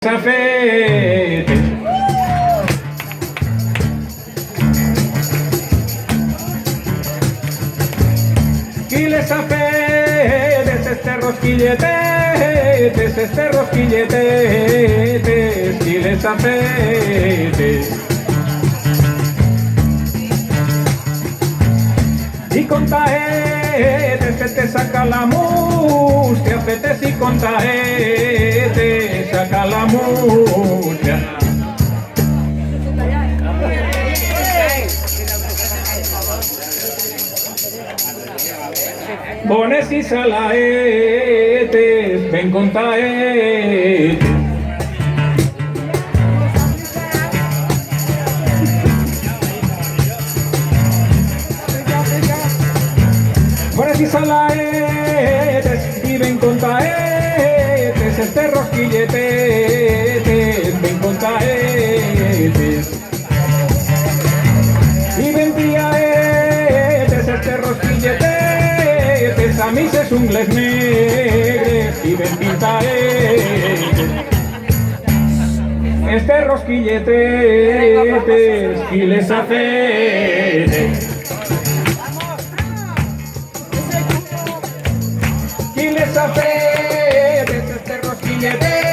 Zafete. Quiles zafetes, rosquilletetes, quiles zafetes. Y con taetes se te saca la mustia, fetes y con taetes saca la mustia. Bones y salaetes, ven con taetes. Bones y salaetes, y ven con taetes, rosquilletetes, ven con taetes. Y ven tiaetes, rosquilletetes, a mí se ungles negres, y ven pintaetes. Rosquilletetes, y les zafetes. Quiles zafetes, rosquilletetes.